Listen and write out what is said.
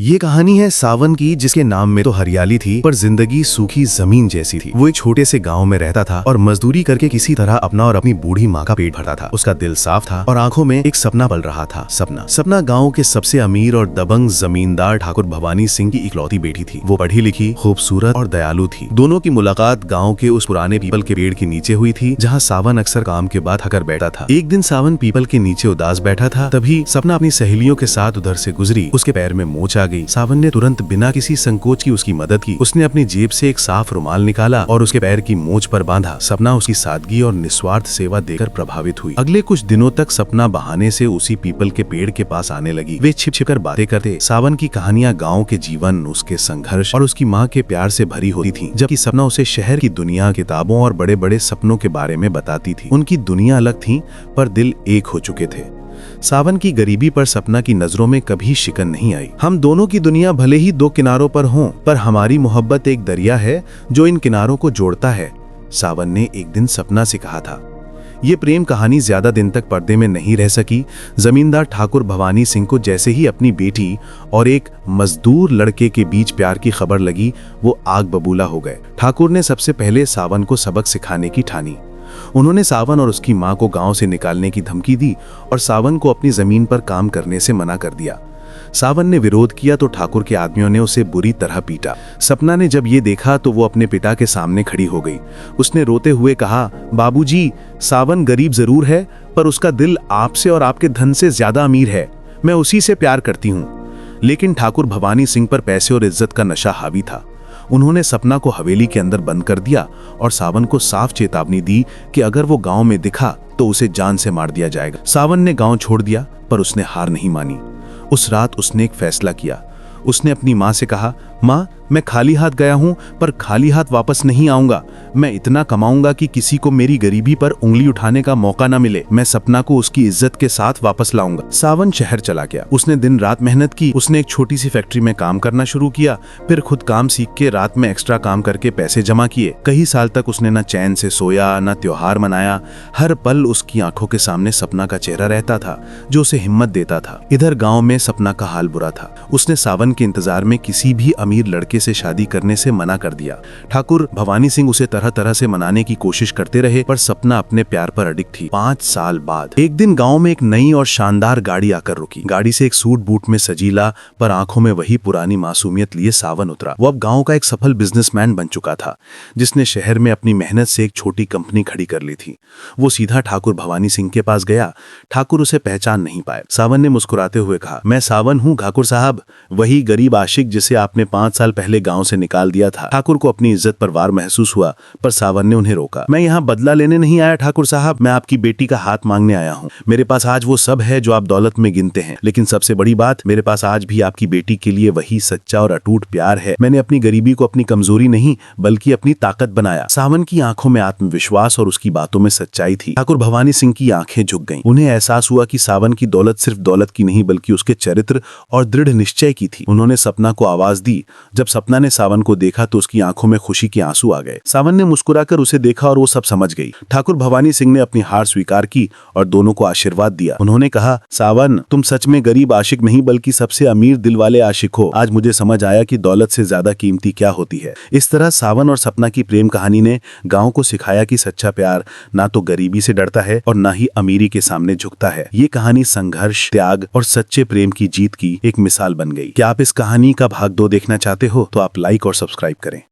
ये कहानी है सावन की, जिसके नाम में तो हरियाली थी पर जिंदगी सूखी जमीन जैसी थी। वो एक छोटे से गांव में रहता था और मजदूरी करके किसी तरह अपना और अपनी बूढ़ी माँ का पेट भरता था। उसका दिल साफ था और आंखों में एक सपना पल रहा था। सपना गांव के सबसे अमीर और दबंग जमींदार ठाकुर भवानी सिंह की इकलौती बेटी थी। वो पढ़ी लिखी, खूबसूरत और दयालु थी। दोनों की मुलाकात गाँव के उस पुराने पीपल के पेड़ के नीचे हुई थी, जहाँ सावन अक्सर काम के बाद थकर बैठा था। एक दिन सावन पीपल के नीचे उदास बैठा था, तभी सपना अपनी सहेलियों के साथ उधर से गुजरी। उसके पैर में मोच आ गई। सावन ने तुरंत बिना किसी संकोच की उसकी मदद की। उसने अपनी जेब से एक साफ रुमाल निकाला और उसके पैर की मोच पर बांधा। सपना उसकी सादगी और निस्वार्थ सेवा देखकर प्रभावित हुई। अगले कुछ दिनों तक सपना बहाने से उसी पीपल के पेड़ के पास आने लगी। वे छिप छिप कर बातें करते। सावन की कहानियां गाँव के जीवन, उसके संघर्ष और उसकी माँ के प्यार से भरी होती थी, जबकि सपना उसे शहर की दुनिया, किताबों और बड़े बड़े सपनों के बारे में बताती थी। उनकी दुनिया अलग थी पर दिल एक हो चुके थे। सावन की गरीबी पर सपना की नजरों में कभी शिकन नहीं आई। हम दोनों की दुनिया भले ही दो किनारों पर हो, पर हमारी मोहब्बत एक दरिया है जो इन किनारों को जोड़ता है, सावन ने एक दिन सपना से कहा था। ये प्रेम कहानी ज्यादा दिन तक पर्दे में नहीं रह सकी। जमींदार ठाकुर भवानी सिंह को जैसे ही अपनी बेटी और एक मजदूर लड़के के बीच प्यार की खबर लगी, वो आग बबूला हो गए। ठाकुर ने सबसे पहले सावन को सबक सिखाने की ठानी। उन्होंने सावन और उसकी मां को गांव से निकालने की धमकी दी और सावन को अपनी जमीन पर काम करने से मना कर दिया। सावन ने विरोध किया तो ठाकुर के आदमियों ने उसे बुरी तरह पीटा। सपना ने जब ये देखा तो वो अपने पिता के सामने खड़ी हो गई। उसने रोते हुए कहा, बाबूजी, सावन गरीब जरूर है पर उसका दिल आपसे और आपके धन से ज्यादा अमीर है। मैं उसी से प्यार करती हूँ। लेकिन ठाकुर भवानी सिंह पर पैसे और इज्जत का नशा हावी था। उन्होंने सपना को हवेली के अंदर बंद कर दिया और सावन को साफ चेतावनी दी कि अगर वो गांव में दिखा तो उसे जान से मार दिया जाएगा। सावन ने गांव छोड़ दिया पर उसने हार नहीं मानी। उस रात उसने एक फैसला किया। उसने अपनी माँ से कहा, माँ, मैं खाली हाथ गया हूँ पर खाली हाथ वापस नहीं आऊंगा। मैं इतना कमाऊंगा कि किसी को मेरी गरीबी पर उंगली उठाने का मौका न मिले। मैं सपना को उसकी इज्जत के साथ वापस लाऊंगा। सावन शहर चला गया। उसने दिन रात मेहनत की। उसने एक छोटी सी फैक्ट्री में काम करना शुरू किया, फिर खुद काम सीख के रात में एक्स्ट्रा काम करके पैसे जमा किए। कई साल तक उसने न चैन से सोया, न त्योहार मनाया। हर पल उसकी आंखों के सामने सपना का चेहरा रहता था जो उसे हिम्मत देता था। इधर गाँव में सपना का हाल बुरा था। उसने सावन के इंतजार में किसी भी अमीर लड़के से शादी करने से मना कर दिया। ठाकुर भवानी सिंह उसे तरह तरह से मनाने की कोशिश करते रहे पर सपना अपने प्यार पर अडिग थी। 5 साल बाद एक दिन गांव में एक नई और शानदार गाड़ी आकर रुकी। गाड़ी से एक सूट बूट में सजीला पर आंखों में वही पुरानी मासूमियत लिए सावन उतरा। वो अब गांव का एक सफल बिजनेसमैन बन चुका था, जिसने शहर में अपनी मेहनत से एक छोटी कंपनी खड़ी कर ली थी। वो सीधा ठाकुर भवानी सिंह के पास गया। ठाकुर उसे पहचान नहीं पाए। सावन ने मुस्कुराते हुए कहा, मैं सावन हूँ ठाकुर साहब, वही गरीब आशिक जिसे आपने 5 साल पहले गांव से निकाल दिया था। ठाकुर को अपनी इज्जत पर वार महसूस हुआ पर सावन ने उन्हें रोका। मैं यहाँ बदला लेने नहीं आया ठाकुर साहब, मैं आपकी बेटी का हाथ मांगने आया हूँ। मेरे पास आज वो सब है जो आप दौलत में गिनते हैं, लेकिन सबसे बड़ी बात, मेरे पास आज भी आपकी बेटी के लिए वही सच्चा और अटूट प्यार है। मैंने अपनी गरीबी को अपनी कमजोरी नहीं बल्कि अपनी ताकत बनाया। सावन की आंखों में आत्मविश्वास और उसकी बातों में सच्चाई थी। ठाकुर भवानी सिंह की आंखें झुक गईं। उन्हें एहसास हुआ कि सावन की दौलत सिर्फ दौलत की नहीं बल्कि उसके चरित्र और दृढ़ निश्चय की थी। उन्होंने सपना को आवाज दी। जब सपना ने सावन को देखा तो उसकी आंखों में खुशी के आंसू आ गए। सावन ने मुस्कुराकर उसे देखा और वो सब समझ गई। ठाकुर भवानी सिंह ने अपनी हार स्वीकार की और दोनों को आशीर्वाद दिया। उन्होंने कहा, सावन, तुम सच में गरीब आशिक नहीं बल्कि सबसे अमीर दिल वाले आशिक हो। आज मुझे समझ आया कि दौलत से ज्यादा कीमती क्या होती है। इस तरह सावन और सपना की प्रेम कहानी ने गांव को सिखाया कि सच्चा प्यार ना तो गरीबी से डरता है और ना ही अमीरी के सामने झुकता है। ये कहानी संघर्ष, त्याग और सच्चे प्रेम की जीत की एक मिसाल बन गई। क्या आप इस कहानी का भाग 2 देखना चाहते हो तो आप लाइक और सब्सक्राइब करें।